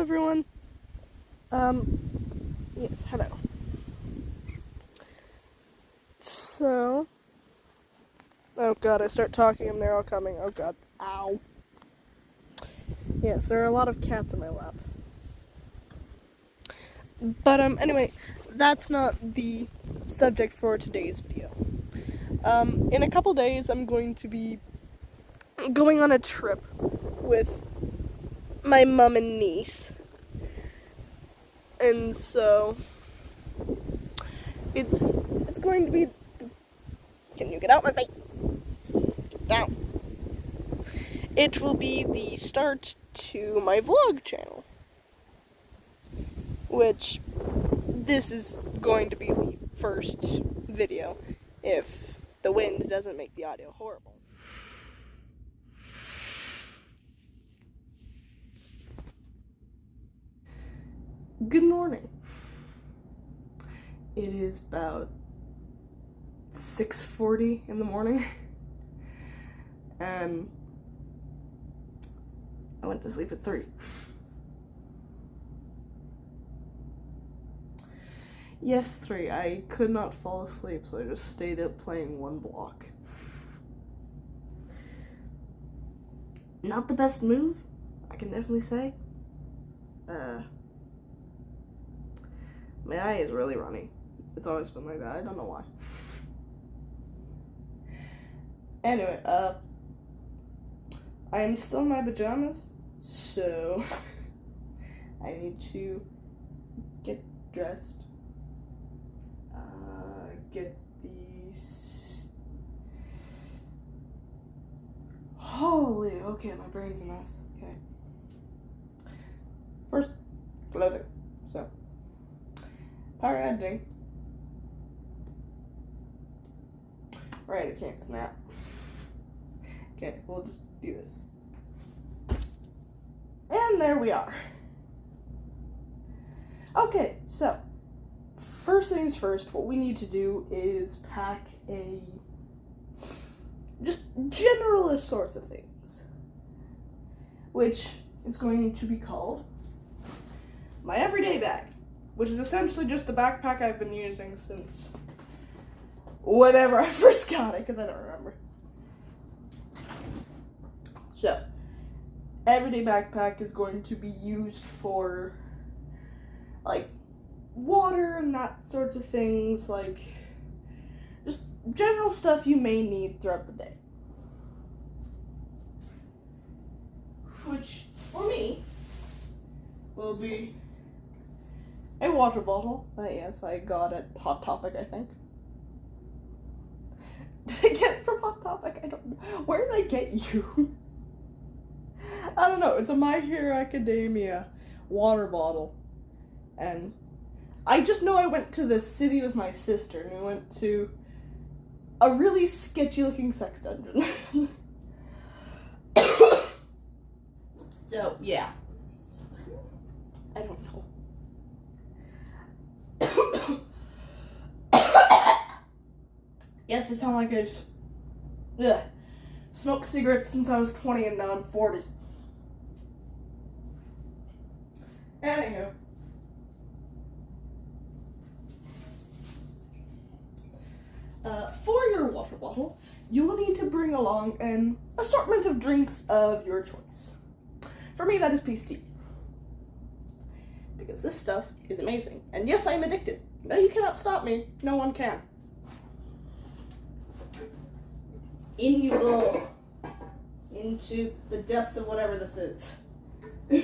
everyone. Yes, hello. So, oh god, I start talking and they're all coming. Oh god, ow. Yes, there are a lot of cats in my lap. But, anyway, that's not the subject for today's video. In a couple days, I'm going to be going on a trip with my mom and niece. And so, it's going to be, can you get out my face? Get down. It will be the start to my vlog channel, which this is going to be the first video if the wind doesn't make the audio horrible. Good morning. It is about 6:40 in the morning, and I went to sleep at 3. Yes, 3. I could not fall asleep, so I just stayed up playing one block. Not the best move, I can definitely say. My eye is really runny. It's always been like that. I don't know why. Anyway, I'm still in my pajamas, so I need to get dressed, get these. Holy, okay, my brain's a mess. Okay. First, clothing. So, power editing. Right, I can't snap. Okay, we'll just do this. And there we are. Okay, so, first things first, what we need to do is pack just generalist sorts of things, which is going to be called my everyday bag, which is essentially just the backpack I've been using since whenever I first got it, because I don't remember. So, everyday backpack is going to be used for, like, water and that sorts of things, like, just general stuff you may need throughout the day. Which, for me, will be a water bottle that, yes, I got at Hot Topic, I think. Did I get it from Hot Topic? I don't know. Where did I get you? I don't know. It's a My Hero Academia water bottle. And I just know I went to the city with my sister, and we went to a really sketchy looking sex dungeon. So, yeah. I don't know. Yes, it sounds like I just smoked cigarettes since I was 20 and now I'm 40. Anywho. For your water bottle, you will need to bring along an assortment of drinks of your choice. For me, that is peace tea. Because this stuff is amazing. And yes, I am addicted. No, you cannot stop me. No one can. In you go. Into the depths of whatever this is. And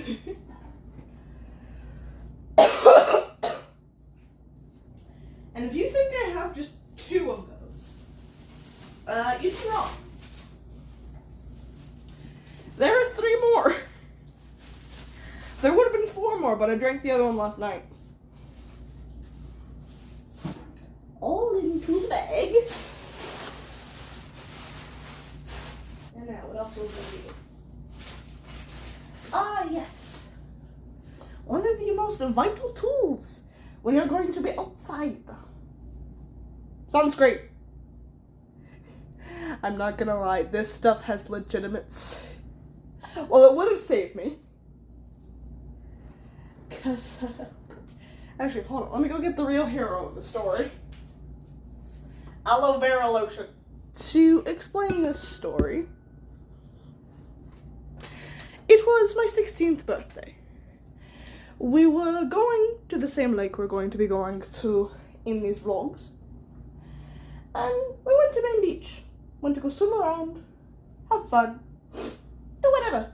if you think I have just 2 of those, you'd be wrong. There are 3 more. There would have been 4 more, but I drank the other one last night. All into the bag. And now, what else will we do? Ah, yes. One of the most vital tools when you're going to be outside. Sunscreen. I'm not gonna lie, this stuff has legitimate. Well, it would have saved me. Because, actually, hold on. Let me go get the real hero of the story. Aloe vera lotion. To explain this story, it was my 16th birthday. We were going to the same lake we're going to be going to in these vlogs. And we went to Main Beach. Went to go swim around, have fun, do whatever.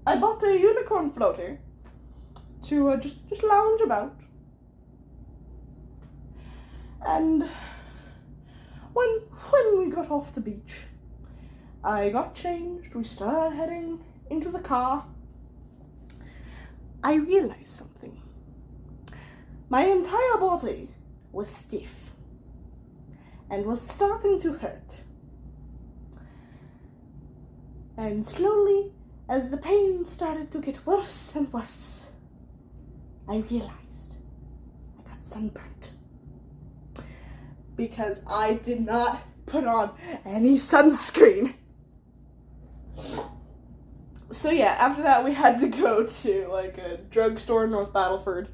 I bought a unicorn floater to just lounge about. And when we got off the beach, I got changed, we started heading into the car. I realized something. My entire body was stiff and was starting to hurt. And slowly, as the pain started to get worse and worse, I realized I got sunburnt. Because I did not put on any sunscreen. So yeah, after that we had to go to like a drugstore in North Battleford,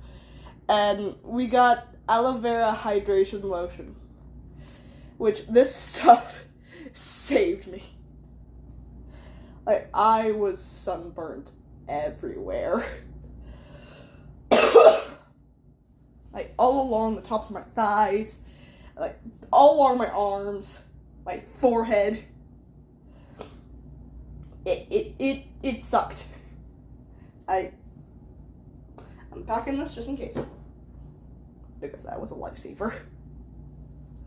and we got aloe vera hydration lotion, which this stuff saved me. Like, I was sunburnt everywhere. Like, all along the tops of my thighs, like, all along my arms, my forehead. It sucked. I'm packing this just in case, because that was a lifesaver.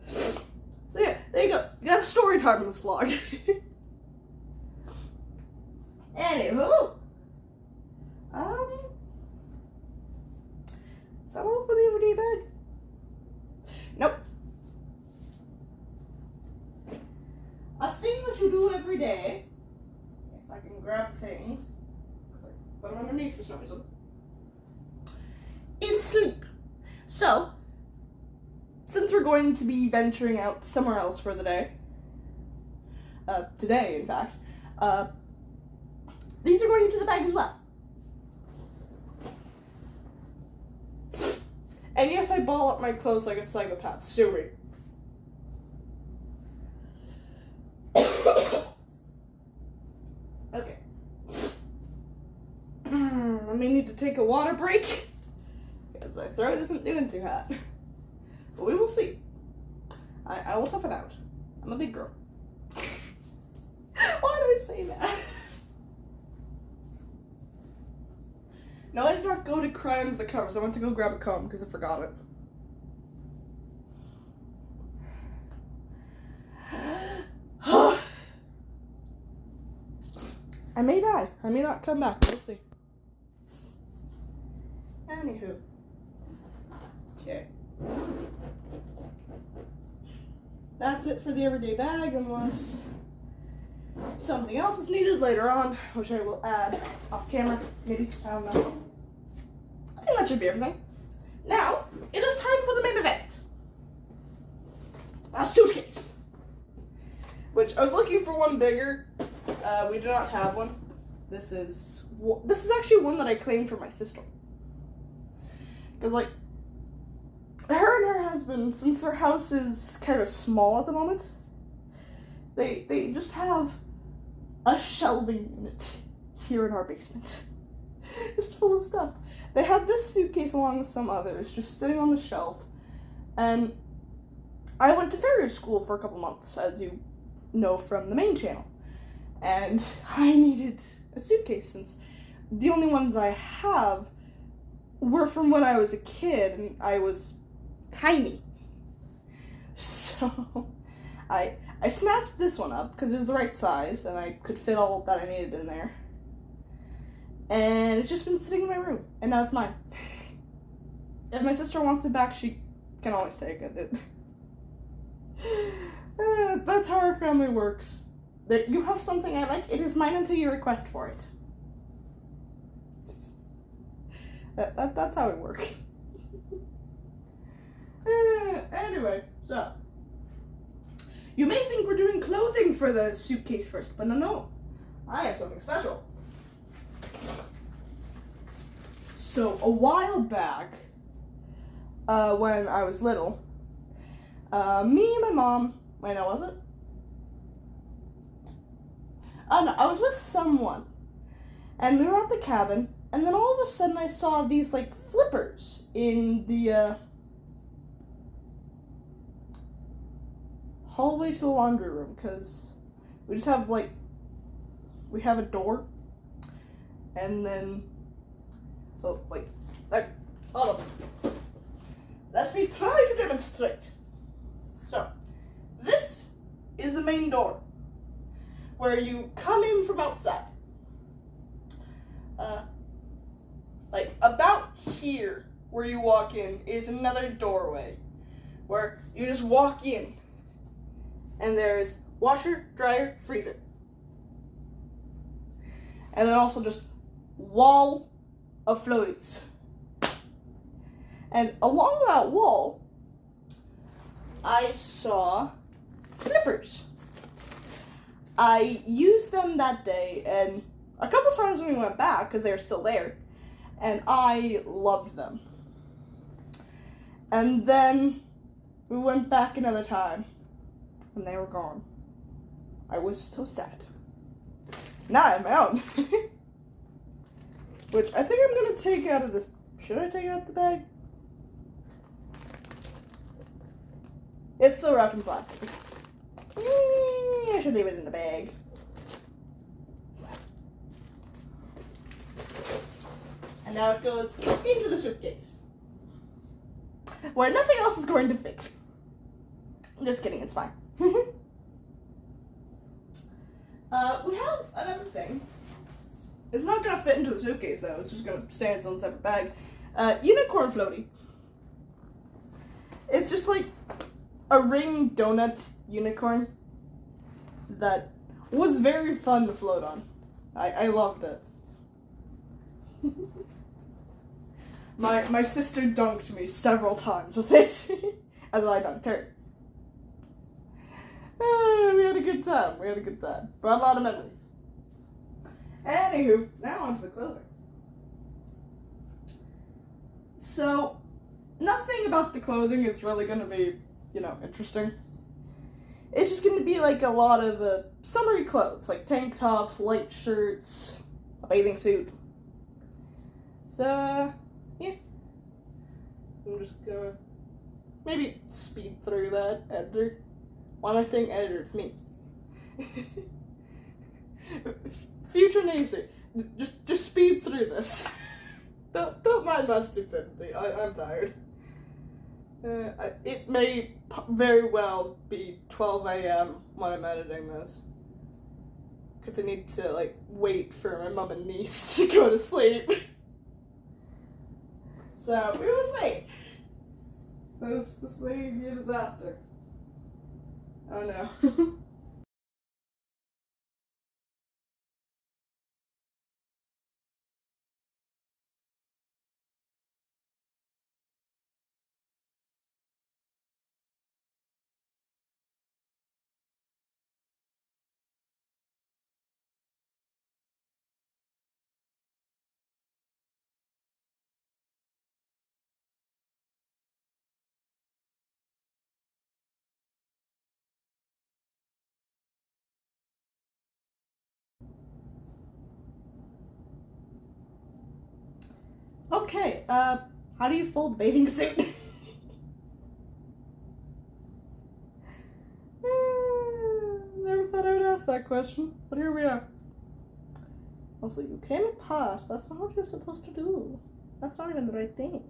So yeah, there you go. You got a story time in this vlog. Anywho, is that all for the everyday bag? Nope. A thing that you do every day, if I can grab things, because I put them underneath for some reason, is sleep. So, since we're going to be venturing out somewhere else for the day, today in fact, these are going into the bag as well. And yes, I ball up my clothes like a psychopath. Sue me. Okay. I may need to take a water break, because my throat isn't doing too hot. But we will see. I will tough it out. I'm a big girl. Why did I say that? No, I did not go to cry under the covers. I went to go grab a comb because I forgot it. I may die. I may not come back. We'll see. Anywho. Okay. That's it for the everyday bag, unless something else is needed later on, which I will add off camera, maybe. I don't know. I think that should be everything. Now, it is time for the main event. A suitcase. Which, I was looking for one bigger. We do not have one. This is actually one that I claimed for my sister. Because, like, her and her husband, since their house is kind of small at the moment, they just have a shelving unit here in our basement. Just full of stuff. They had this suitcase along with some others just sitting on the shelf. And I went to farrier school for a couple months, as you know from the main channel. And I needed a suitcase since the only ones I have were from when I was a kid and I was tiny. So I snatched this one up because it was the right size and I could fit all that I needed in there. And it's just been sitting in my room, and now it's mine. If my sister wants it back, she can always take it. That's how our family works. You have something I like, it is mine until you request for it. That's how it works. Anyway, so. You may think we're doing clothing for the suitcase first, but no. I have something special. So a while back, when I was little, me and my mom, wait, no, was it? Oh no, I was with someone, and we were at the cabin, and then all of a sudden I saw these, like, flippers in the, hallway to the laundry room, because we just have, like, we have a door, and then, so, like, hold on. Let me try to demonstrate. So, this is the main door, where you come in from outside. Like, about here, where you walk in, is another doorway, where you just walk in, and there's washer, dryer, freezer. And then also just wall of floaties. And along that wall, I saw flippers. I used them that day, and a couple times when we went back, because they were still there, and I loved them. And then we went back another time, and they were gone. I was so sad. Now I have my own. Which I think I'm going to take out of this. Should I take out the bag? It's still wrapped in plastic. I should leave it in the bag. And now it goes into the suitcase, where nothing else is going to fit. I'm just kidding, it's fine. We have another thing. It's not going to fit into the suitcase, though. It's just going to stay in its own separate bag. Unicorn floaty. It's just like a ring donut unicorn that was very fun to float on. I loved it. My sister dunked me several times with this, as I dunked her. We had a good time. Brought a lot of memories. Anywho, now on to the clothing. So, nothing about the clothing is really going to be, interesting. It's just going to be like a lot of summery clothes, like tank tops, light shirts, a bathing suit. So, yeah. I'm just gonna maybe speed through that editor. Why am I saying editor? It's me. Future Nacer, just speed through this. Don't mind my stupidity. I'm tired. It may very well be 12 a.m. when I'm editing this, because I need to wait for my mom and niece to go to sleep. So we was late. This may be a disaster. Oh no. Okay, how do you fold bathing suit? Never thought I would ask that question, but here we are. Also, you came in past. That's not what you're supposed to do. That's not even the right thing.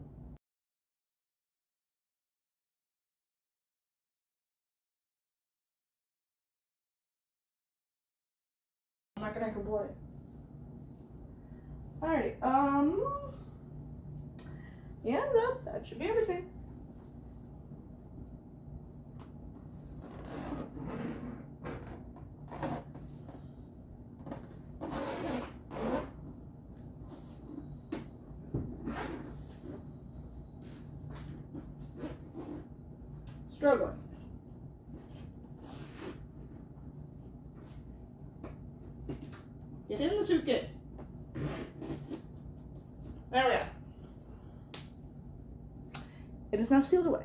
I'm not gonna complain. Alrighty, yeah, that should be everything. Struggling. Get in the suitcase. There we are. It is now sealed away.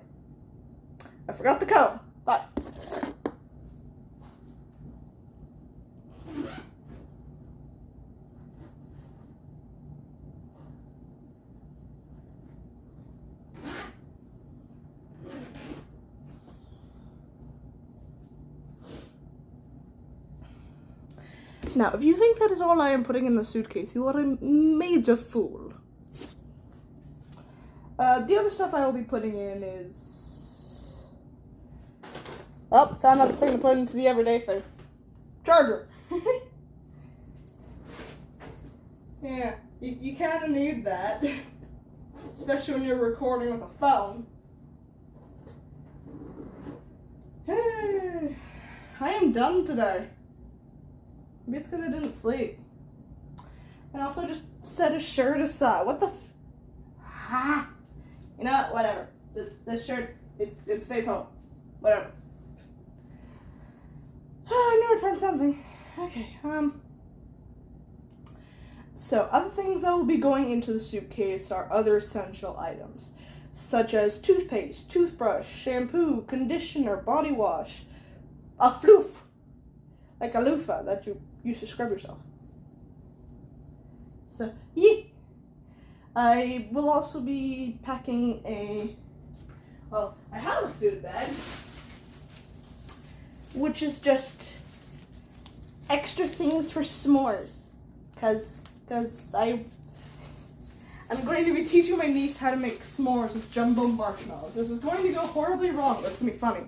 I forgot the code, but... Now, if you think that is all I am putting in the suitcase, you are a major fool. The other stuff I will be putting in is... Oh, found another thing to put into the everyday thing. Charger. Yeah, you kind of need that. Especially when you're recording with a phone. I am done today. Maybe it's because I didn't sleep. And also just set a shirt aside. What the You know what? Whatever. This shirt, it stays home. Whatever. I knew I'd find something. Okay, So, other things that will be going into the suitcase are other essential items, such as toothpaste, toothbrush, shampoo, conditioner, body wash, a floof, like a loofah that you use to scrub yourself. So, yeah. I will also be packing I have a food bag, which is just extra things for s'mores, because I'm going to be teaching my niece how to make s'mores with jumbo marshmallows. This is going to go horribly wrong, but it's going to be funny.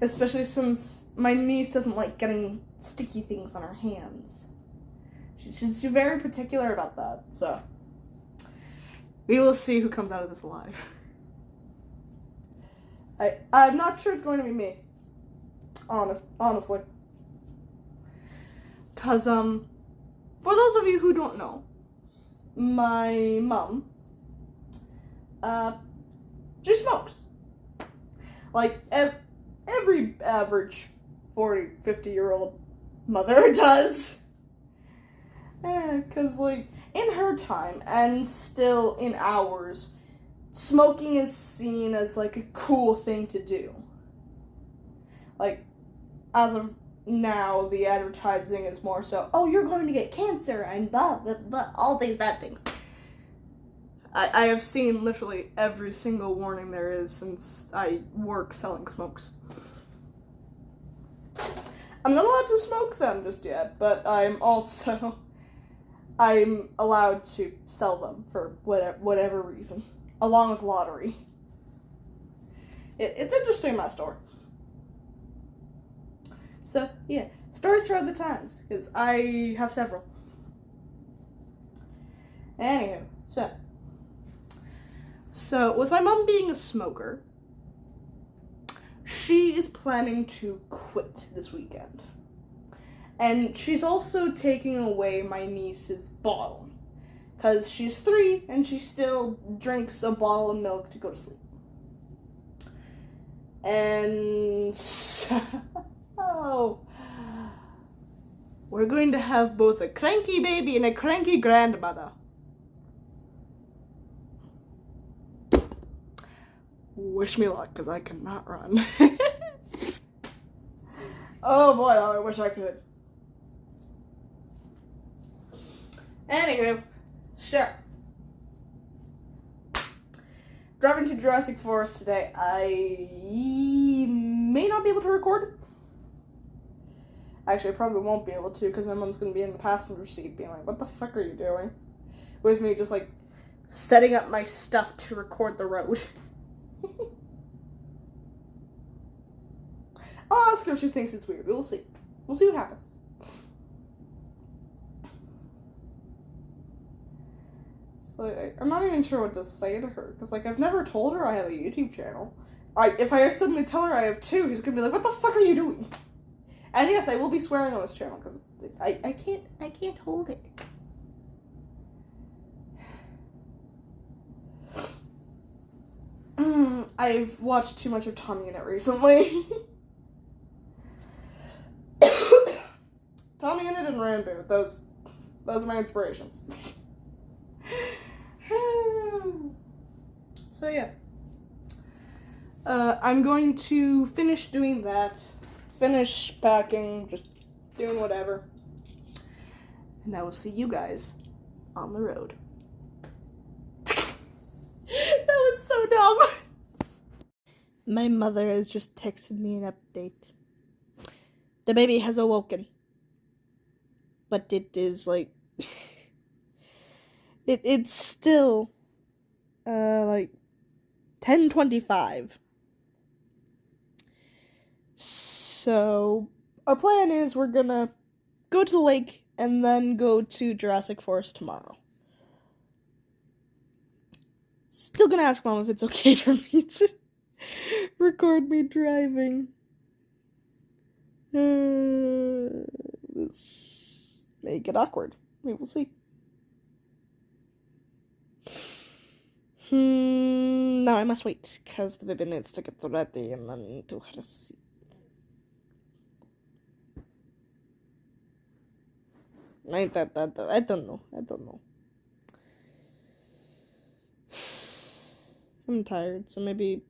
Especially since my niece doesn't like getting sticky things on her hands. She's very particular about that, so we will see who comes out of this alive. I'm not sure it's going to be me. Honestly. Because, for those of you who don't know, my mom, she smokes. Like, every average 40, 50-year-old mother does. Because, like, in her time, and still in ours, smoking is seen as, like, a cool thing to do. Like, as of now, the advertising is more so, oh, you're going to get cancer, and blah, blah, blah, all these bad things. I have seen literally every single warning there is since I work selling smokes. I'm not allowed to smoke them just yet, but I'm allowed to sell them for whatever reason, along with lottery. It's interesting, my store. So, yeah, stories for other times, because I have several. Anywho, so with my mom being a smoker, she is planning to quit this weekend. And she's also taking away my niece's bottle. Because she's 3 and she still drinks a bottle of milk to go to sleep. And so, we're going to have both a cranky baby and a cranky grandmother. Wish me luck, because I cannot run. Oh boy, I wish I could. Anywho, sure. Driving to Jurassic Forest today, I may not be able to record. Actually, I probably won't be able to, because my mom's going to be in the passenger seat being like, what the fuck are you doing? With me just, like, setting up my stuff to record the road. I'll ask her if she thinks it's weird. We'll see. We'll see what happens. So, I'm not even sure what to say to her. Because, like, I've never told her I have a YouTube channel. If I suddenly tell her I have 2, she's going to be like, what the fuck are you doing? And yes, I will be swearing on this channel. Because I can't hold it. I've watched too much of Tommy Unit recently. Tommy Unit and Rambo, those are my inspirations. So yeah. I'm going to finish doing that. Finish packing, just doing whatever. And I will see you guys on the road. That was so dumb. My mother has just texted me an update. The baby has awoken. But it is like it's still like 10:25. So our plan is we're gonna go to the lake and then go to Jurassic Forest tomorrow. Still gonna ask Mom if it's okay for me to record me driving. This may get awkward. We will see. No, I must wait, because the baby needs to get ready and then to her seat. I don't know. I'm tired, so maybe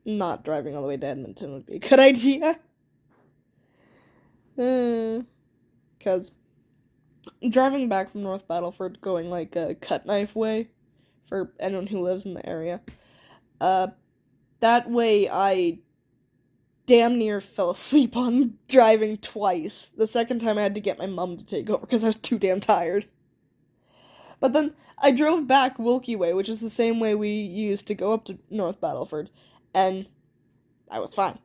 not driving all the way to Edmonton would be a good idea. Because driving back from North Battleford going like a cut knife way, for anyone who lives in the area, that way I damn near fell asleep on driving twice. The second time I had to get my mom to take over because I was too damn tired. But then I drove back Wilkie Way, which is the same way we used to go up to North Battleford, and I was fine.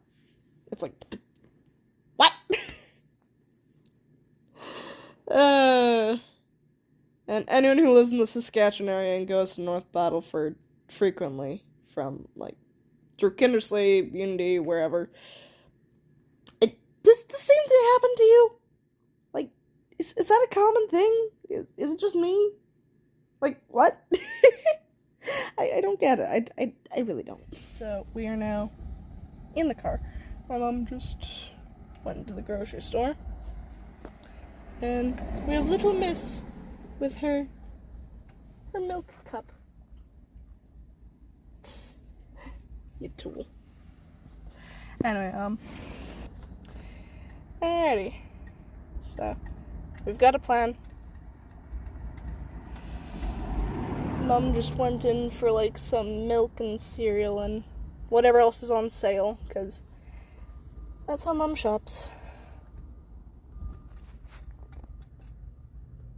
It's like, what? And anyone who lives in the Saskatchewan area and goes to North Battleford frequently, from, like, through Kindersley, Unity, wherever, does the same thing happen to you? Like, is that a common thing? Is it just me? Like, what? I don't get it. I really don't. So, we are now in the car. My mom just went into the grocery store. And we have little Miss with her milk cup. You tool. Anyway, alrighty. So, we've got a plan. Mom just went in for, like, some milk and cereal and whatever else is on sale, because that's how Mom shops.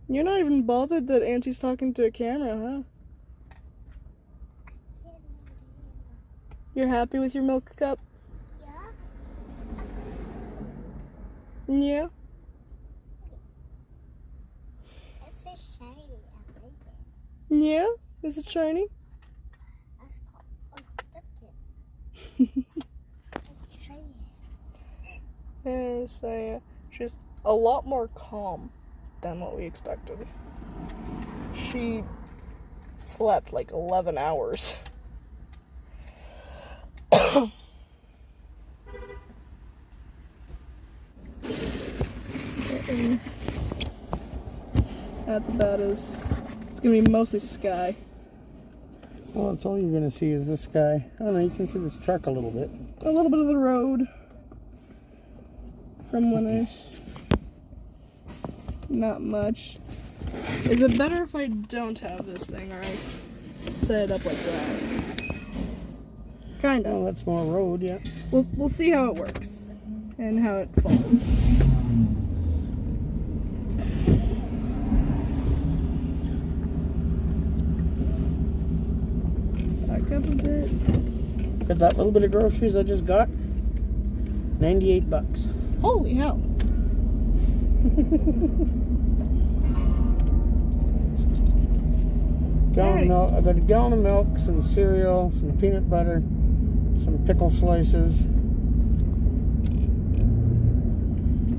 You're not even bothered that Auntie's talking to a camera, huh? You're happy with your milk cup? Yeah. Yeah? It's so shiny. I like it. Yeah? Is it shiny? It's shiny. Yeah, so yeah, she's a lot more calm than what we expected. She slept like 11 hours. That's about as... It's gonna be mostly sky. Well, that's all you're gonna see is this guy. I don't know, you can see this truck a little bit. A little bit of the road. From when I... Not much. Is it better if I don't have this thing, or I set it up like that? Kinda. Oh, that's more road, yeah. We'll see how it works. And how it falls. Back up a bit. Got that little bit of groceries I just got. $98. Holy hell. Gallon of milk. I got a gallon of milk, some cereal, some peanut butter, some pickle slices.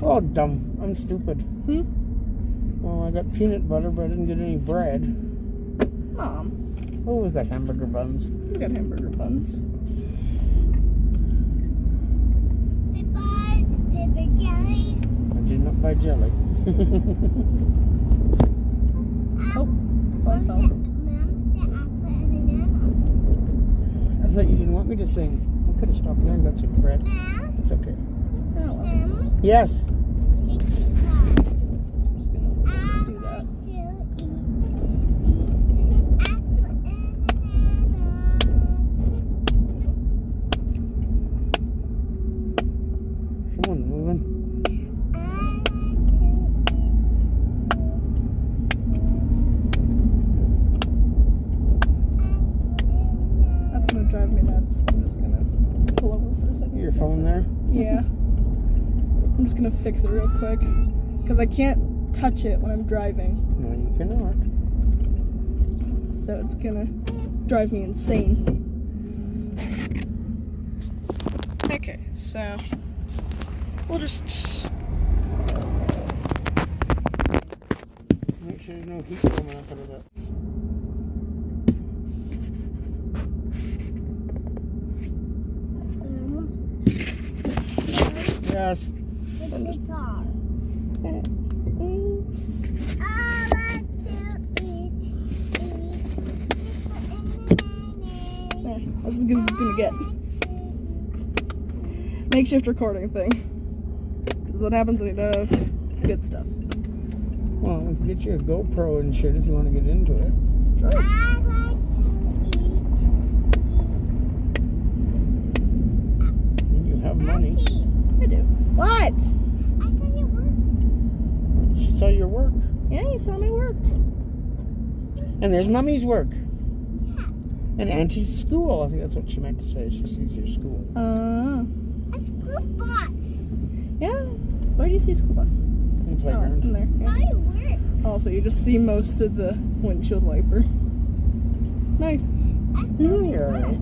Oh, dumb. I'm stupid. Well, I got peanut butter, but I didn't get any bread. Mom. Oh, we got hamburger buns. We got hamburger buns. We bought paper jelly. I did not buy jelly. Oh, fun fell. Mom said I put in the want me to sing? I could have stopped there and got some bread. Mom, It's okay. Oh, well. Mom, Yes. take your car. I'm just gonna I do that. want to eat apple and bananas. Someone moving. I That's gonna drive me nuts. I'm just gonna pull over for a second. Your phone there? Yeah. I'm just gonna fix it real quick. Because I can't touch it when I'm driving. No, you cannot. So it's gonna drive me insane. Okay, so we'll just Make sure there's no heat coming up out of that. Yes. take your car. I want to eat apple and there, that's as good as it's gonna get. Makeshift recording thing. This is what happens when you don't have good stuff. Well, we can get you a GoPro and shit if you want to get into it. Sure. I like to And you have money. eat. I do. What? I said you were. She saw your work. Yeah, you saw me work. And there's Mommy's work. Yeah. And Auntie's school. I think that's what she meant to say. She sees your school. A school bus. Yeah. Where do you see a school bus? In the Oh, playground. in there. How Yeah. do you work? Also, you just see most of the windshield wiper. Nice. Oh, you're alright.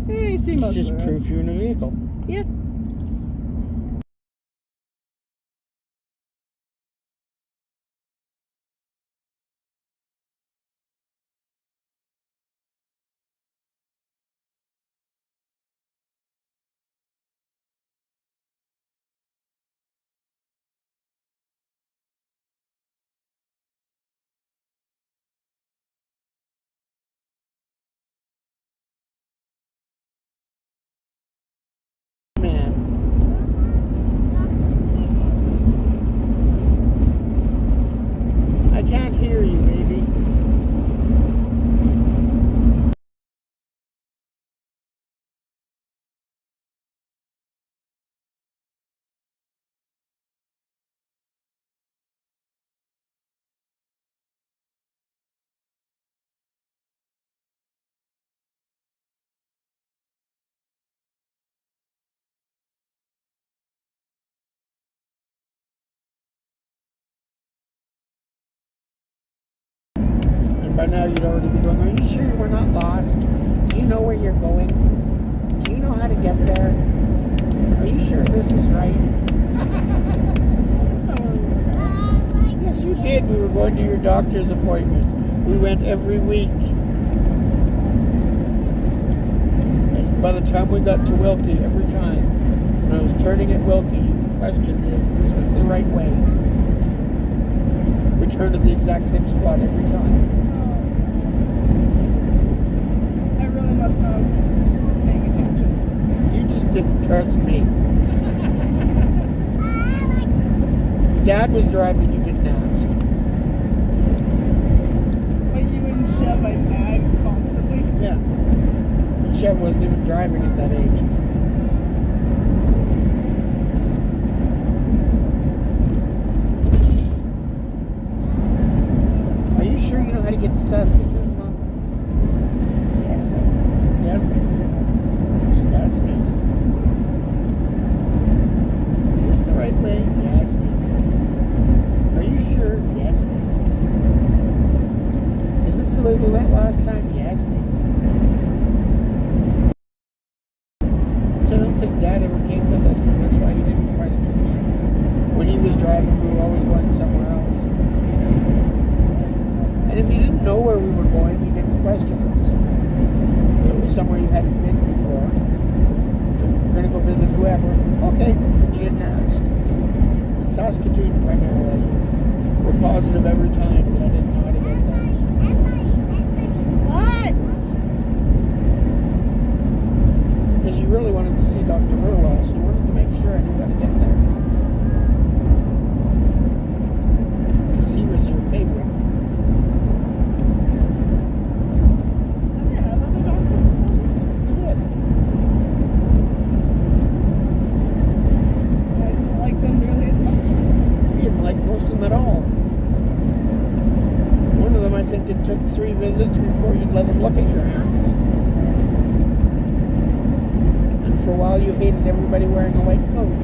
Yeah, you see It's most just of it. proof you're in a vehicle. Yeah. Man. I can't hear you, baby. And by now you'd already be going, are you sure we're not lost? Do you know where you're going? Do you know how to get there? Are you sure this is right? Yes, you did. We were going to your doctor's appointment. We went every week. And by the time we got to Wilkie, every time, when I was turning at Wilkie, you questioned me if this was the right way. We turned at the exact same spot every time. I really must not have been paying attention. You just didn't trust me. Dad was driving, you didn't ask. But you and Chev, I nagged constantly. Yeah. And Chev wasn't even driving at that age. Are you sure you know how to get to Saskatoon, Mom? Yes, sir. Yes, Nancy. Yes, Nancy. Is this the right way? Yes, Nancy. Are you sure? Yes, Nancy. Is this the way we went last time? Yes, Nancy. So I don't think Dad ever came with us, but that's why he didn't question me. When he was driving, we were always going somewhere else. And if he didn't know where we were going, he didn't question us. It was somewhere you hadn't been before. So we're going to go visit whoever. Okay, and you didn't ask. Saskatoon primarily. We're positive every time that I didn't know how to get there. What? I think it took 3 visits before you'd let him look at your hands. And for a while you hated everybody wearing a white coat.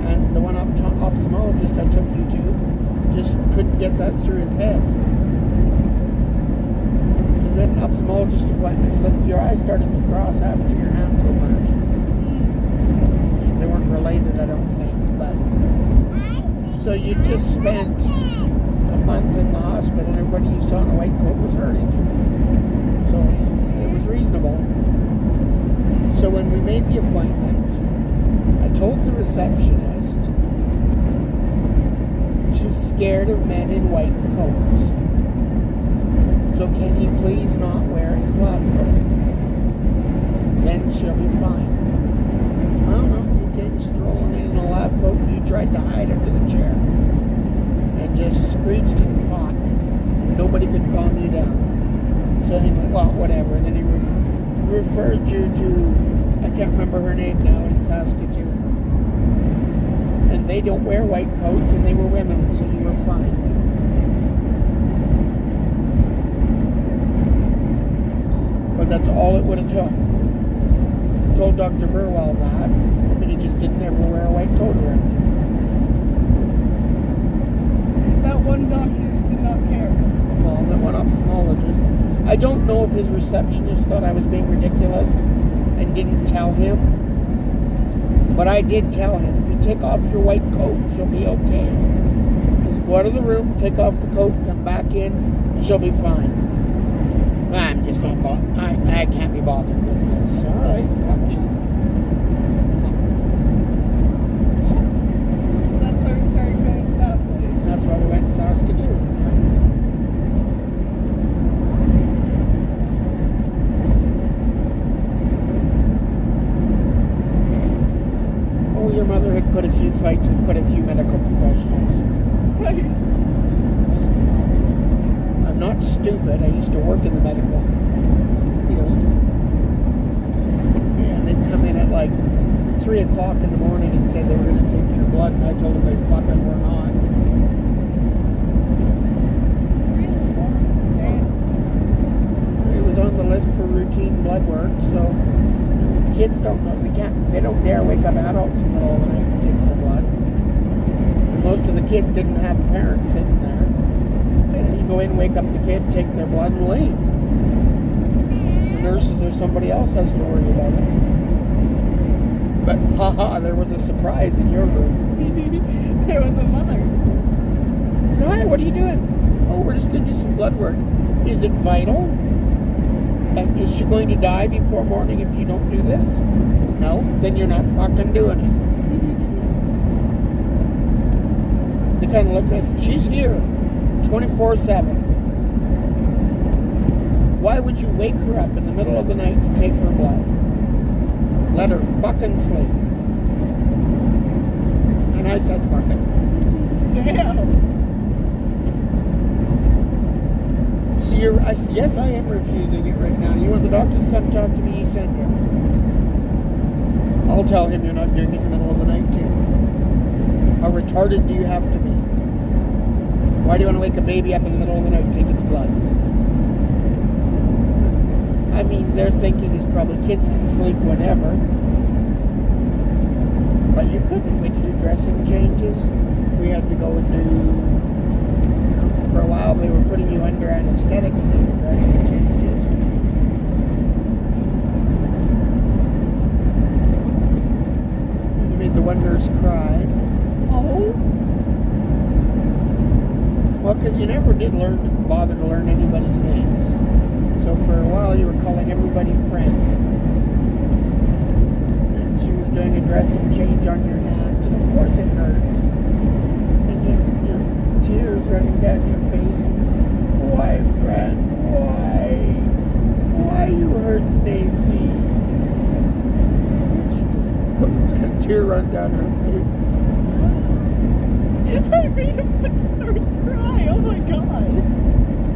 And the one ophthalmologist I took you to just couldn't get that through his head. Because we had an ophthalmologist appointment because your eyes started to cross after your hands were burnt. They weren't related, I don't think, but so you just spent a month in the hospital and everybody you saw in a white coat was hurting you. So it was reasonable. So when we made the appointment, I told the receptionist she's scared of men in white coats. So can he please not wear his lab coat? Then she'll be fine. I don't know. Came strolling in a lab coat and you tried to hide under the chair and just screeched and fought. Nobody could calm you down. So he went, well, whatever. And then he referred you to, I can't remember her name now, in Saskatoon. And they don't wear white coats and they were women, so you were fine. But that's all it would have took. I told Dr. Burwell that. He just didn't ever wear a white coat around. That one doctor just did not care. Well, that one ophthalmologist. I don't know if his receptionist thought I was being ridiculous and didn't tell him. But I did tell him, if you take off your white coat, she'll be okay. Just go out of the room, take off the coat, come back in, she'll be fine. I'm just not bothered. I can't be bothered with this. All right, fuck you. That's why we went to Saskatoon. Oh, your mother had quite a few fights with quite a few medical professionals. Nice. I'm not stupid. I used to work in the medical field. Yeah, they'd come in at like 3 o'clock in the morning and say they were going to take your blood, and I told them they fucking were not. On the list for routine blood work, so kids don't know, they don't dare wake up adults in the middle of the night to take their blood. And most of the kids didn't have parents sitting there. So you go in, wake up the kid, take their blood and leave. The nurses or somebody else has to worry about it. But haha, there was a surprise in your room. There was a mother. So hi, what are you doing? Oh, we're just going to do some blood work. Is it vital? Is she going to die before morning if you don't do this? No? Then you're not fucking doing it. They kind of look at us. She's here 24/7. Why would you wake her up in the middle of the night to take her blood? Let her fucking sleep. And I said fucking. Damn. So I said, yes, I am refusing it right now. You want the doctor to come talk to me? You send him. I'll tell him you're not doing it in the middle of the night, too. How retarded do you have to be? Why do you want to wake a baby up in the middle of the night to take its blood? I mean, their thinking is probably kids can sleep whenever. But you couldn't. We had to do dressing changes. We had to go and do... For a while, they were putting you under anesthetic to do the dressing changes. You made the one nurse cry. Oh? Well, because you never did bother to learn anybody's names. So for a while, you were calling everybody friend. And she was doing a dressing change on your hands, and of course it hurt. And you tears running down your face. Why, friend? Why? Why you hurt Stacy? She just put a tear run down her face. I made a nurse cry. Oh my god.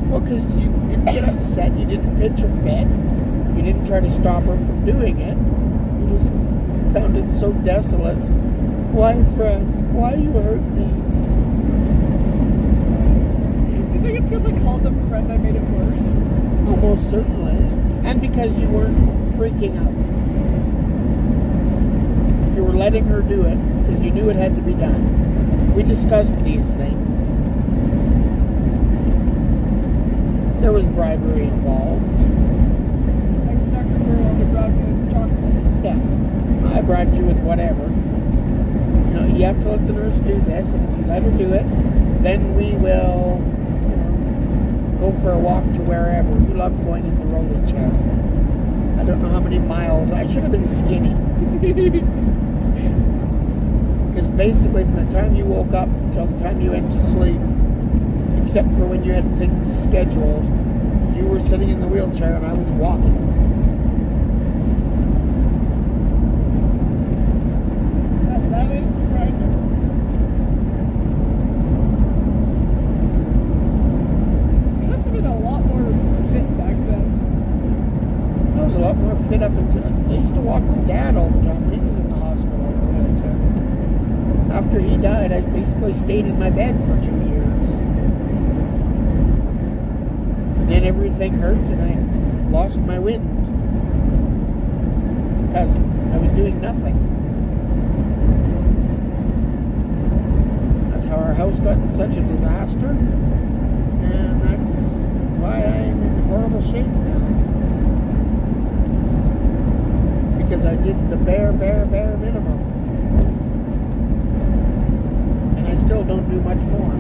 Well, because you didn't get upset. You didn't pitch a fit. You didn't try to stop her from doing it. You just sounded so desolate. Why, friend? Why you hurt me? because I called them friend, I made it worse. Almost certainly. And because you weren't freaking out. You were letting her do it because you knew it had to be done. We discussed these things. There was bribery involved. I was Dr. Burrow who brought me with chocolate. Yeah. I bribed you with whatever. You know, you have to let the nurse do this, and if you let her do it, then we will, you know, go for a walk to wherever. You loved going in the rolling chair. I don't know how many miles. I should have been skinny. Because basically from the time you woke up until the time you went to sleep, except for when you had things scheduled, you were sitting in the wheelchair and I was walking. That is surprising. You must have been a lot more fit back then. I was a lot more fit up until I used to walk with Dad all the time when he was in the hospital in the wheelchair. After he died, I basically stayed in my bed for 2 years. And then everything hurt and I lost my wind. Because I was doing nothing. That's how our house got in such a disaster. And that's why I'm in horrible shape now. Because I did the bare minimum. And I still don't do much more.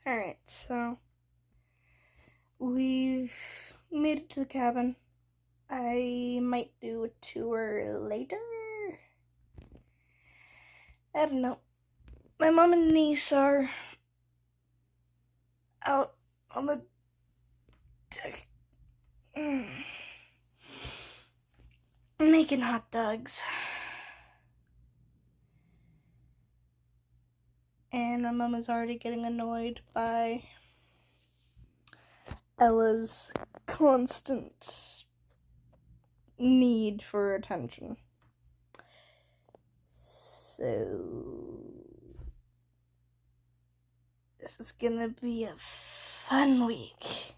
Alright, so we've made it to the cabin. I might do a tour later. I don't know. My mom and niece are out on the deck making hot dogs. And my mom is already getting annoyed by Ella's constant need for attention. So this is gonna be a fun week.